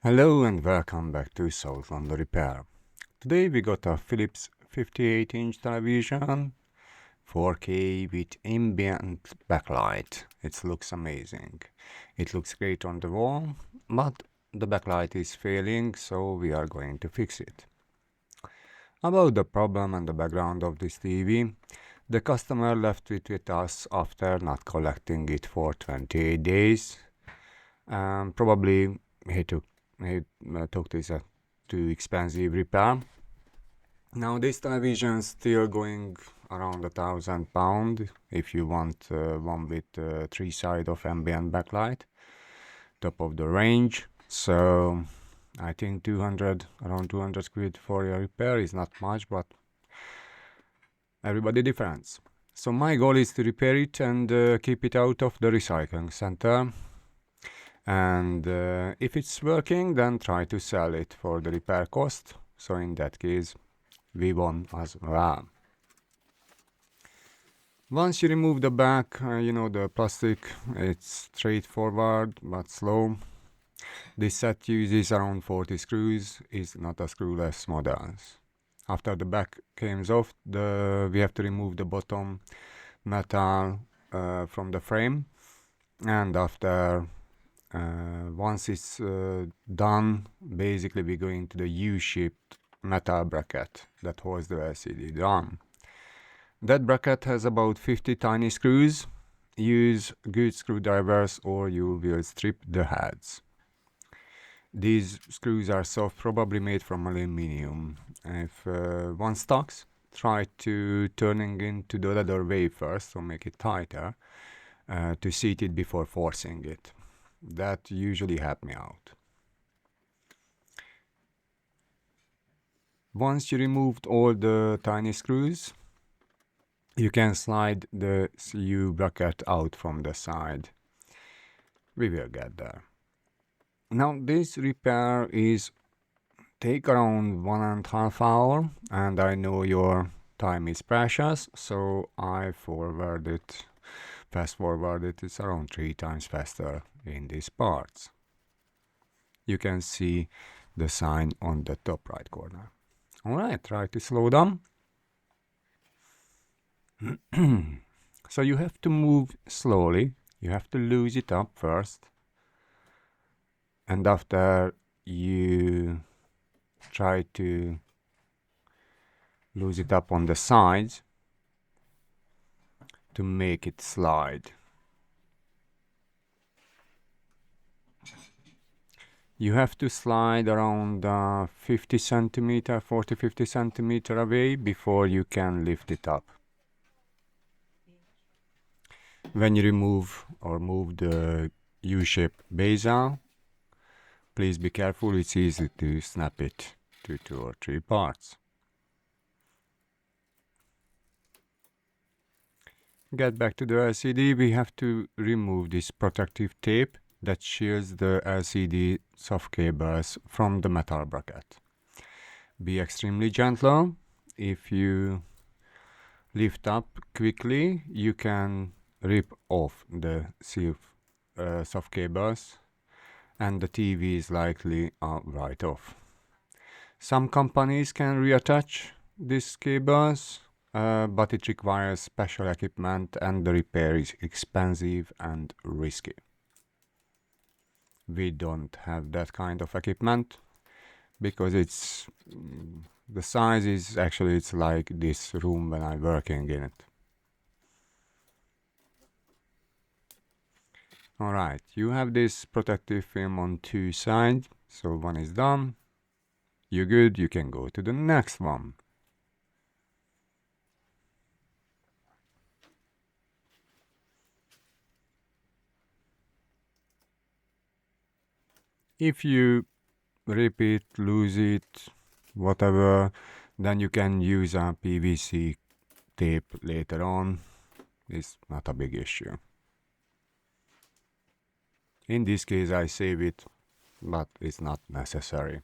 Hello and welcome back to South London Repair. Today we got a Philips 58-inch television, 4K with ambient backlight. It looks amazing. It looks great on the wall, but the backlight is failing, so we are going to fix it. About the problem and the background of this TV, the customer left it with us after not collecting it for 28 days. Probably he took this too expensive repair. Now this television is still going around £1,000 if you want one with 3 sides of ambient backlight, top of the range. So I think around 200 quid for a repair is not much, but everybody different. So my goal is to repair it and keep it out of the recycling center. And if it's working, then try to sell it for the repair cost. So in that case, we won as well. Once you remove the back, the plastic, it's straightforward but slow. This set uses around 40 screws, is not a screwless model. After the back comes off, we have to remove the bottom metal from the frame, and after once it's done, basically we go into the U-shaped metal bracket that holds the LCD down. That bracket has about 50 tiny screws. Use good screwdrivers or you will strip the heads. These screws are soft, probably made from aluminium. If one stocks, try to turning into the other way first, so make it tighter, to seat it before forcing it. That usually helped me out. Once you removed all the tiny screws, you can slide the U bracket out from the side. We will get there. Now this repair take around 1.5 hours, and I know your time is precious, so I fast forward it. It's around 3 times faster in these parts. You can see the sign on the top right corner. Alright, try to slow down. So you have to move slowly. You have to lose it up first. And after you try to lose it up on the sides to make it slide. You have to slide around 40-50 centimeter away before you can lift it up. When you move the U-shaped bezel, please be careful, it's easy to snap it to 2 or 3 parts. Get back to the LCD, we have to remove this protective tape that shields the LCD soft cables from the metal bracket. Be extremely gentle. If you lift up quickly, you can rip off the soft cables, and the TV is likely right off. Some companies can reattach these cables, but it requires special equipment and the repair is expensive and risky. We don't have that kind of equipment because the size is actually, it's like this room when I'm working in it. Alright, you have this protective film on 2 sides, so one is done. You're good, you can go to the next one. If you rip it, lose it, whatever, then you can use a PVC tape later on. It's not a big issue. In this case I save it, but it's not necessary.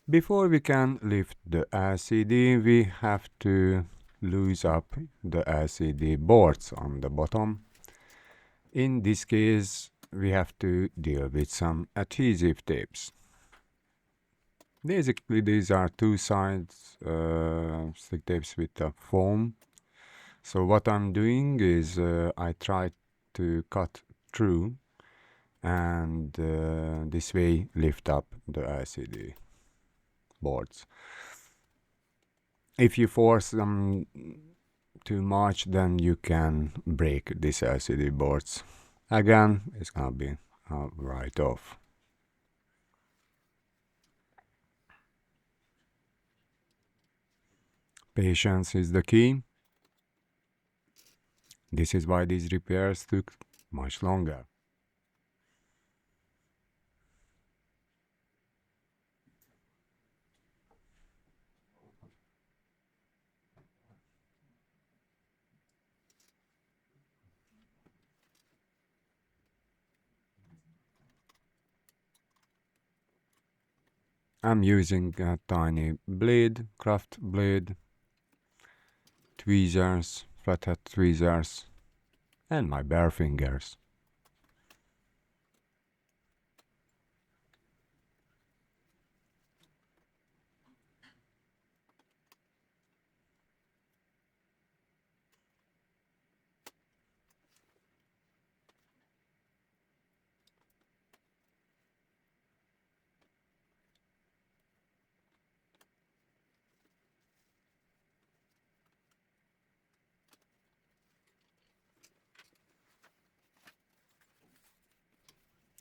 Before we can lift the LCD, we have to loose up the LCD boards on the bottom. In this case, we have to deal with some adhesive tapes. Basically, these are two sides stick tapes with the foam. So what I'm doing is I try to cut through and this way lift up the LCD boards. If you force them too much, then you can break these LCD boards. Again, it's gonna be right off. Patience is the key. This is why these repairs took much longer. I'm using a tiny blade, craft blade, tweezers, flathead tweezers, and my bare fingers.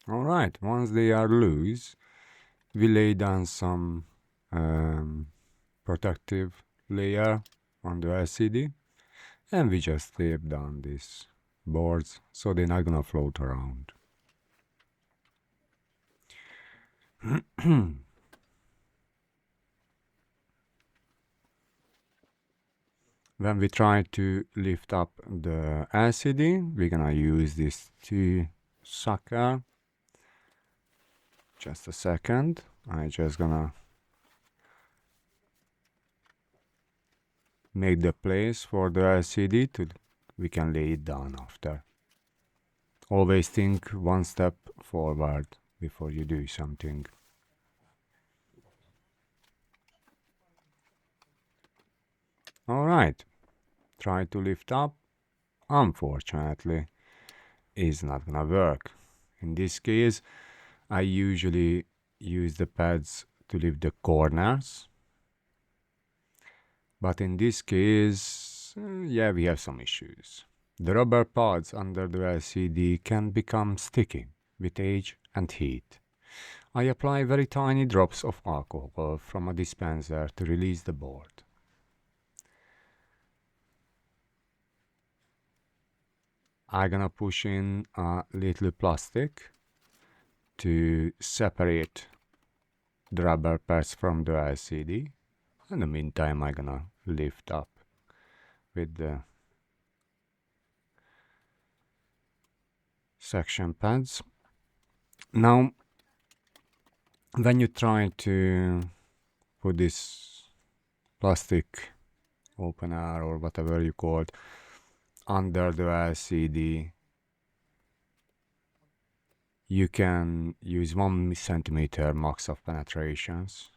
Alright, once they are loose, we lay down some protective layer on the LCD and we just tape down these boards so they're not gonna float around. When we try to lift up the LCD, we're gonna use this T-sucker. Just a second, I'm just gonna make the place for the LCD to we can lay it down after. Always think one step forward before you do something. Alright, try to lift up. Unfortunately, it's not gonna work. In this case, I usually use the pads to lift the corners. But in this case, yeah, we have some issues. The rubber pads under the LCD can become sticky with age and heat. I apply very tiny drops of alcohol from a dispenser to release the board. I'm gonna push in a little plastic to separate the rubber pads from the LCD. In the meantime, I'm gonna lift up with the section pads. Now, when you try to put this plastic opener or whatever you call it under the LCD, you can use 1 centimeter max of penetrations,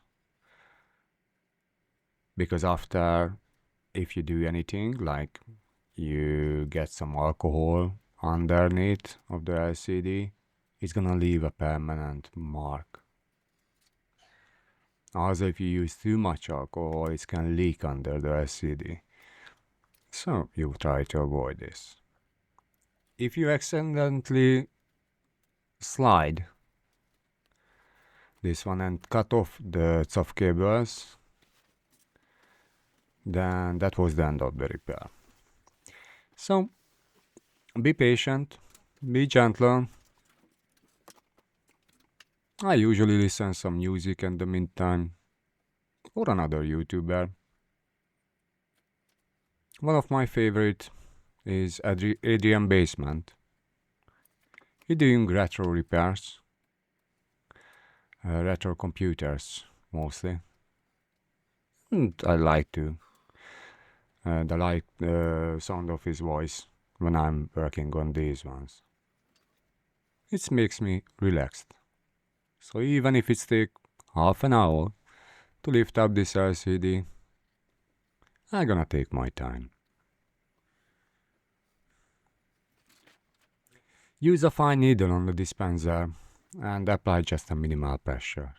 because after, if you do anything like you get some alcohol underneath of the LCD, it's gonna leave a permanent mark. Also, if you use too much alcohol, it can leak under the LCD. So you try to avoid this. If you accidentally slide this one and cut off the soft cables, then that was the end of the repair. So be patient, be gentle. I usually listen some music in the meantime, or another YouTuber. One of my favorite is Adrian Basement. He's doing retro repairs, retro computers mostly. And I like to the sound of his voice when I'm working on these ones. it makes me relaxed. So even if it takes half an hour to lift up this LCD, I'm gonna take my time. Use a fine needle on the dispenser and apply just a minimal pressure.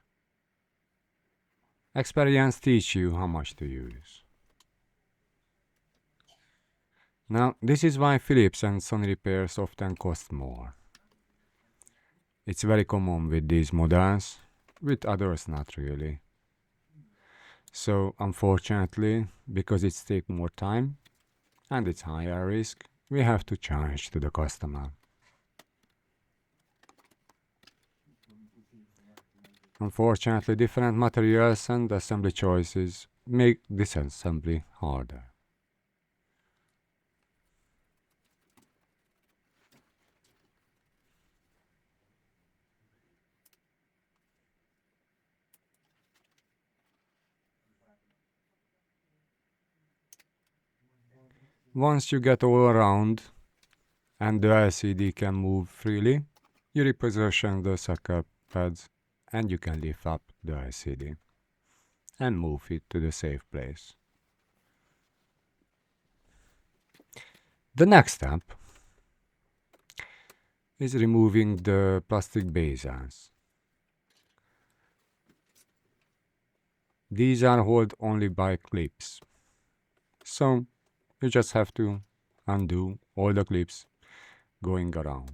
Experience teach you how much to use. Now, this is why Philips and Sony repairs often cost more. It's very common with these models, with others not really. So, unfortunately, because it takes more time and it's higher risk, we have to charge to the customer. Unfortunately, different materials and assembly choices make this assembly harder. Once you get all around and the LCD can move freely, you reposition the sucker pads and you can lift up the LCD and move it to the safe place. The next step is removing the plastic bezels. These are held only by clips. So you just have to undo all the clips going around.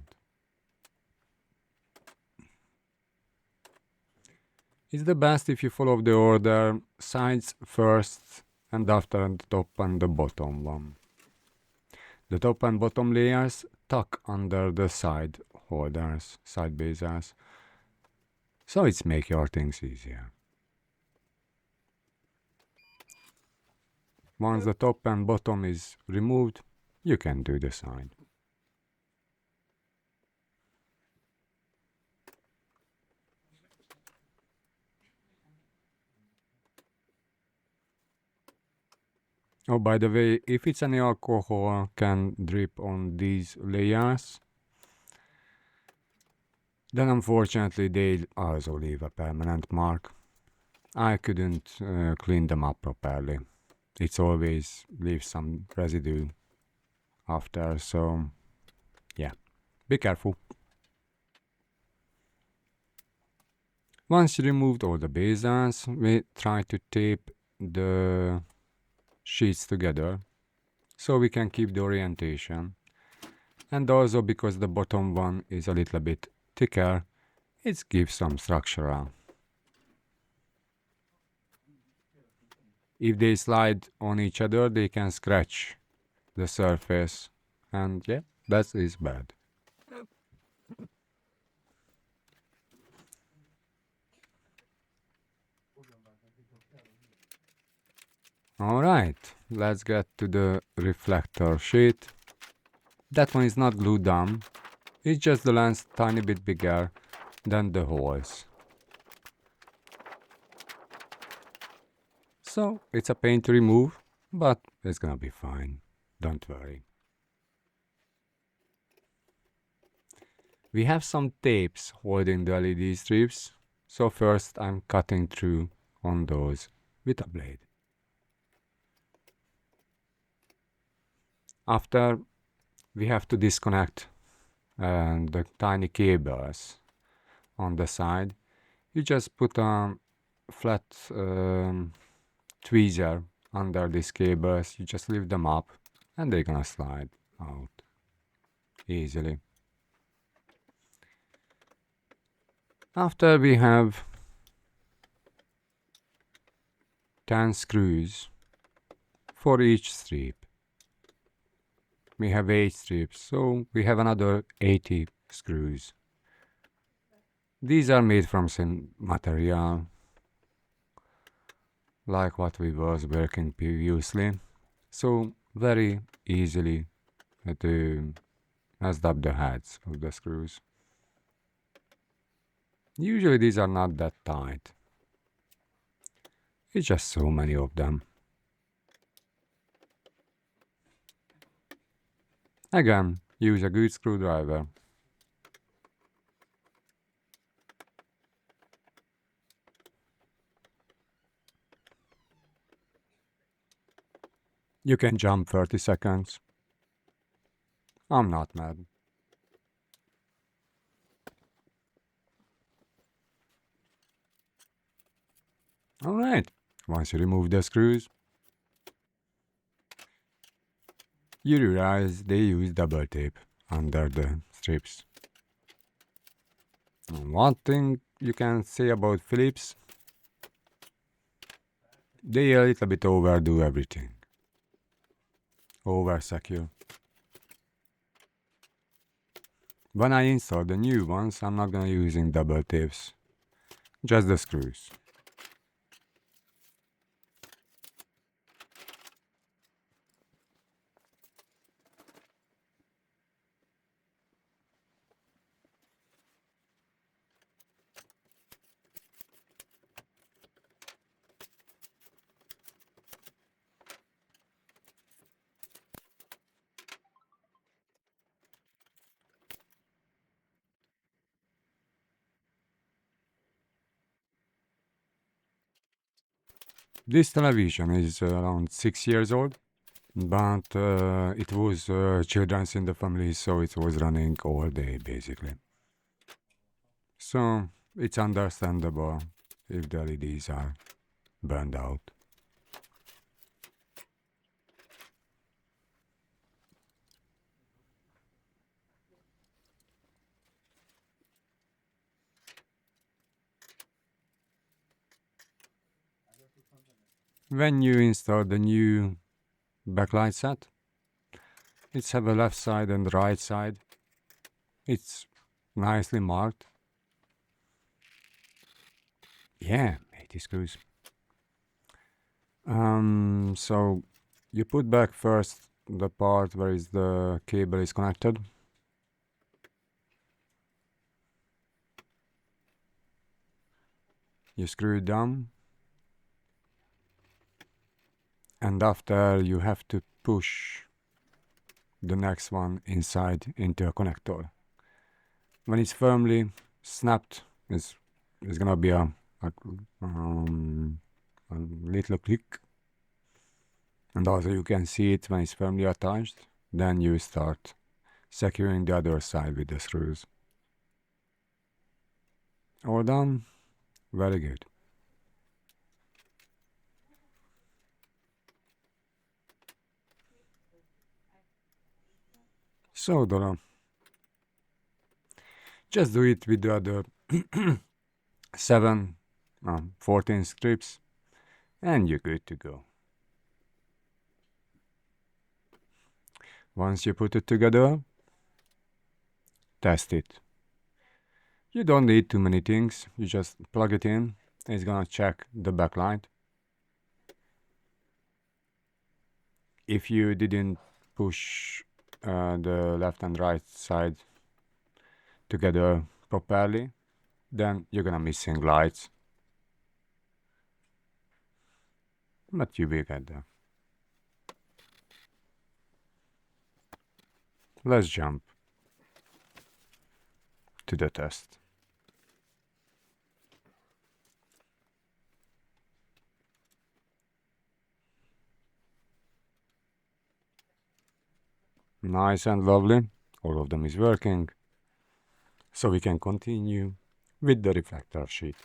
It's the best if you follow the order sides first and after the top and the bottom one. The top and bottom layers tuck under the side holders, side bezels, so it's make your things easier. Once the top and bottom is removed, you can do the side. Oh, by the way, if it's any alcohol can drip on these layers, then unfortunately they also leave a permanent mark. I couldn't clean them up properly. It's always leaves some residue after, so yeah, be careful. Once you removed all the bezels, we try to tape the sheets together so we can keep the orientation. And also because the bottom one is a little bit thicker, it gives some structural. If they slide on each other, they can scratch the surface, and yeah, that is bad. Alright, let's get to the reflector sheet. That one is not glued down, it's just the lens tiny bit bigger than the holes. So it's a pain to remove, but it's gonna be fine, don't worry. We have some tapes holding the LED strips, so first I'm cutting through on those with a blade. After, we have to disconnect the tiny cables on the side. You just put a flat tweezer under these cables, you just lift them up and they're gonna slide out easily. After we have 10 screws for each strip. We have 8 strips, so we have another 80 screws. These are made from some material like what we was working previously, so very easily to mess up the heads of the screws. Usually these are not that tight. It's just so many of them. Again, use a good screwdriver. You can jump 30 seconds. I'm not mad. Alright, once you remove the screws, you realize they use double tape under the strips. One thing you can say about Phillips, they a little bit overdo everything. Over secure. When I install the new ones, I'm not gonna using double tapes, just the screws. This television is around 6 years old, but it was children's in the family, so it was running all day basically. So it's understandable if the LEDs are burned out. When you install the new backlight set, it's have a left side and right side. It's nicely marked. Yeah, 80 screws. So you put back first the part where is the cable is connected. You screw it down, and after you have to push the next one inside into a connector. When it's firmly snapped, it's gonna be a little click, and also you can see it when it's firmly attached. Then you start securing the other side with the screws. All done. Very good. So Dora, just do it with the other 7, 14 strips, and you're good to go. Once you put it together, test it. You don't need too many things. You just plug it in. It's gonna check the backlight. If you didn't push the left and right side together properly, then you're gonna missing lights. But you will get there. Let's jump to the test. Nice and lovely. All of them is working. So we can continue with the reflector sheet.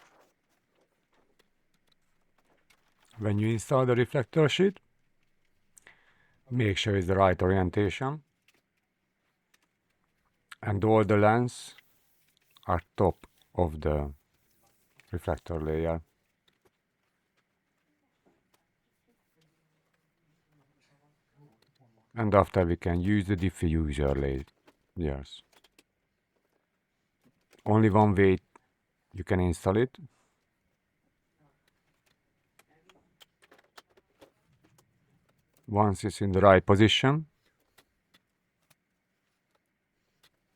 When you install the reflector sheet, make sure it's the right orientation and all the lens are top of the reflector layer. And after we can use the diffuser layers. Only one way you can install it. Once it's in the right position,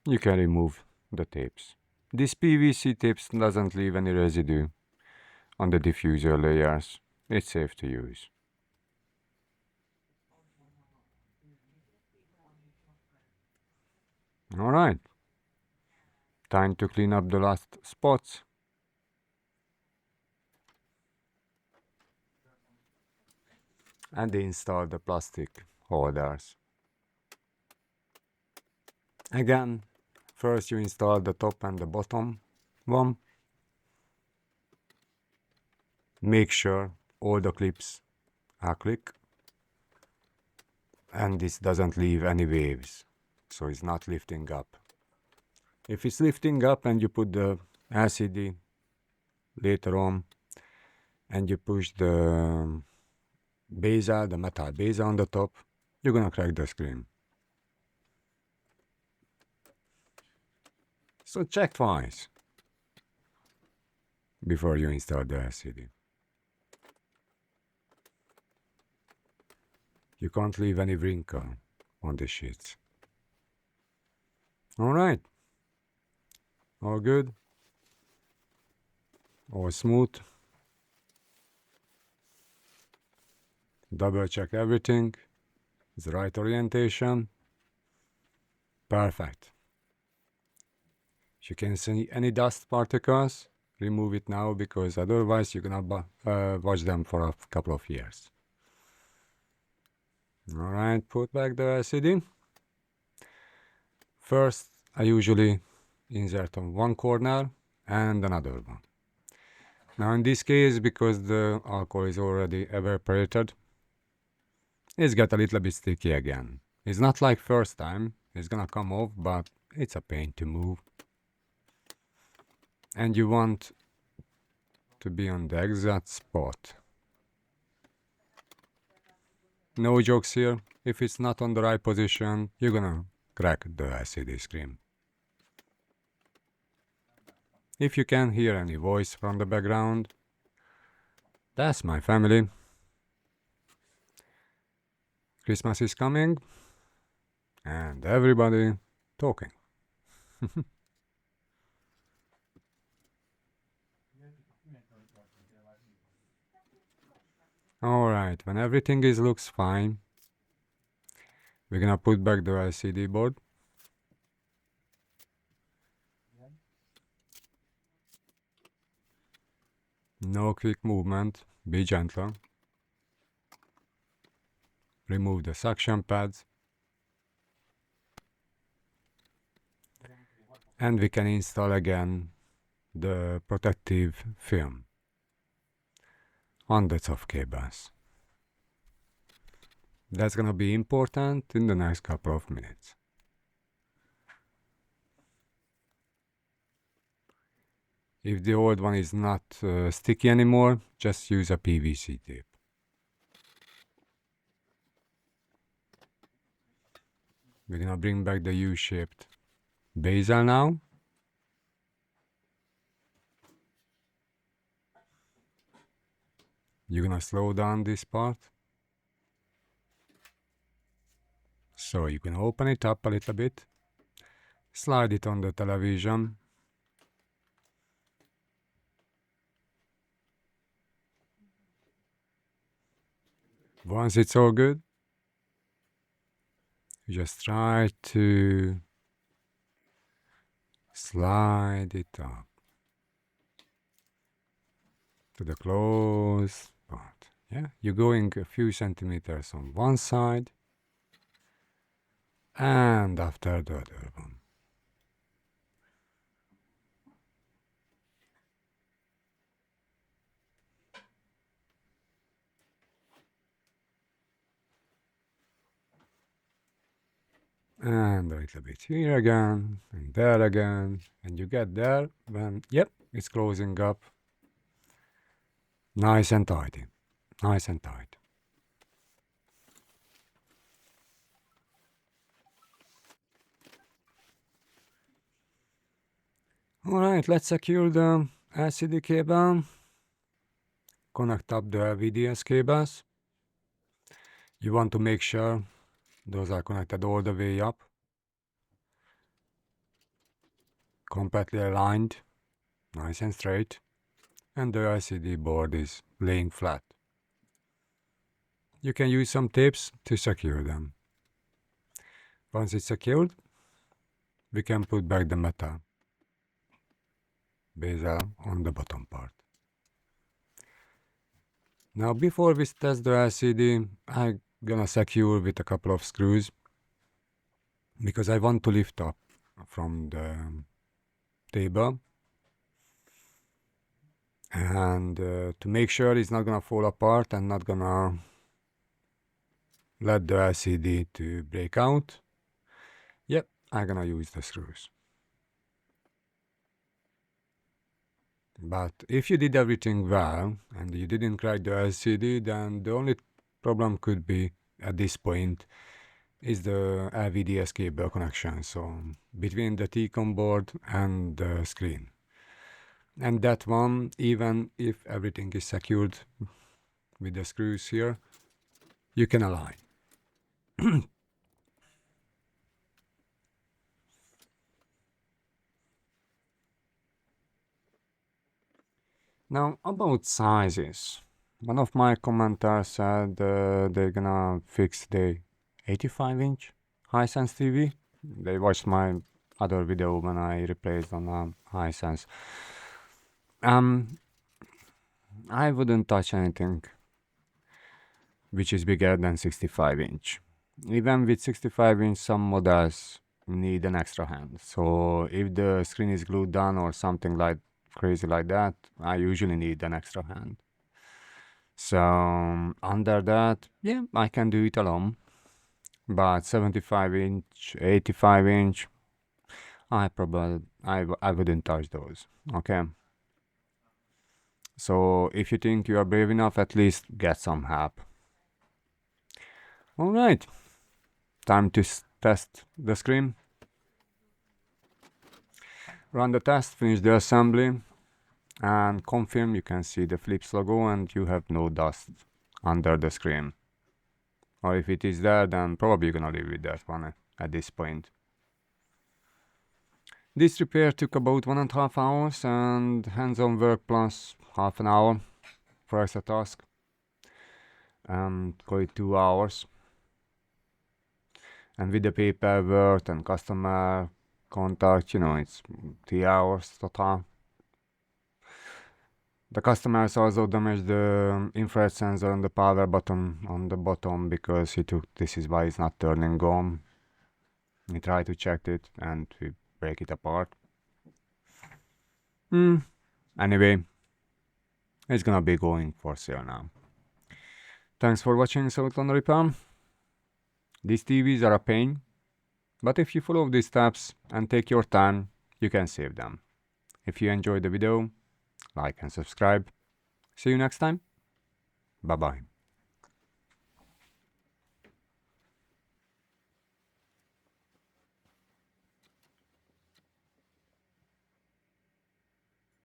you can remove the tapes. This PVC tapes doesn't leave any residue on the diffuser layers. It's safe to use. Alright, time to clean up the last spots. and install the plastic holders. Again, first you install the top and the bottom one. Make sure all the clips are click and this doesn't leave any waves, so it's not lifting up. If it's lifting up and you put the LCD later on and you push the bezel, the metal bezel on the top, you're gonna crack the screen. So check twice before you install the LCD. You can't leave any wrinkle on the sheets. Alright. All good. All smooth. Double check everything. It's the right orientation. Perfect. If you can see any dust particles, remove it now because otherwise you're gonna watch them for a couple of years. Alright, put back the LCD. First, I usually insert on one corner and another one. Now in this case, because the alcohol is already evaporated, it's got a little bit sticky again. It's not like first time, it's gonna come off, but it's a pain to move. And you want to be on the exact spot. No jokes here. If it's not on the right position, you're gonna crack the LCD screen. If you can hear any voice from the background, that's my family. Christmas is coming and everybody talking. Alright, when everything looks fine, we're gonna put back the LCD board. No quick movement, be gentle. Remove the suction pads. And we can install again the protective film. Hundreds of cables. That's gonna be important in the next couple of minutes. If the old one is not sticky anymore, just use a PVC tape. We're gonna bring back the U-shaped bezel now. You're gonna slow down this part. So you can open it up a little bit, slide it on the television. Once it's all good, you just try to slide it up to the closed part. Yeah, you're going a few centimeters on one side and after the other one. And a little bit here again, and there again, and you get there when, yep, it's closing up. Nice and tidy, nice and tight. Alright, let's secure the LCD cable. Connect up the LVDS cables. You want to make sure those are connected all the way up. Completely aligned, nice and straight. And the LCD board is laying flat. You can use some tapes to secure them. Once it's secured, we can put back the metal bezel on the bottom part. Now before we test the LCD, I'm gonna secure with a couple of screws because I want to lift up from the table, and to make sure it's not gonna fall apart and not gonna let the LCD to break out. Yep, I'm gonna use the screws. But if you did everything well and you didn't crack the LCD, then the only problem could be at this point is the LVDS cable connection, so between the T-con board and the screen. And that one, even if everything is secured with the screws here, you can align. Now, about sizes. One of my commenters said they're gonna fix the 85-inch Hisense TV. They watched my other video when I replaced on a Hisense. I wouldn't touch anything which is bigger than 65-inch. Even with 65-inch, some models need an extra hand. So if the screen is glued down or something like crazy like that, I usually need an extra hand. So under that, yeah, I can do it alone. But 75-inch, 85-inch, I wouldn't touch those. Okay. So if you think you are brave enough, at least get some help. All right, time to test the screen. Run the test, finish the assembly, and confirm. You can see the Philips logo and you have no dust under the screen. Or if it is there, then probably you're gonna live with that one at this point. This repair took about 1.5 hours and hands-on work plus half an hour for extra task. Call it 2 hours. And with the paperwork and customer contact, it's 3 hours total. The customers also damaged the infrared sensor and the power button on the bottom because this is why it's not turning on. He tried to check it and we break it apart. Anyway, it's gonna be going for sale now. Thanks for watching Silicon Repair. These TVs are a pain, but if you follow these steps and take your time, you can save them. If you enjoyed the video, like and subscribe. See you next time. Bye bye.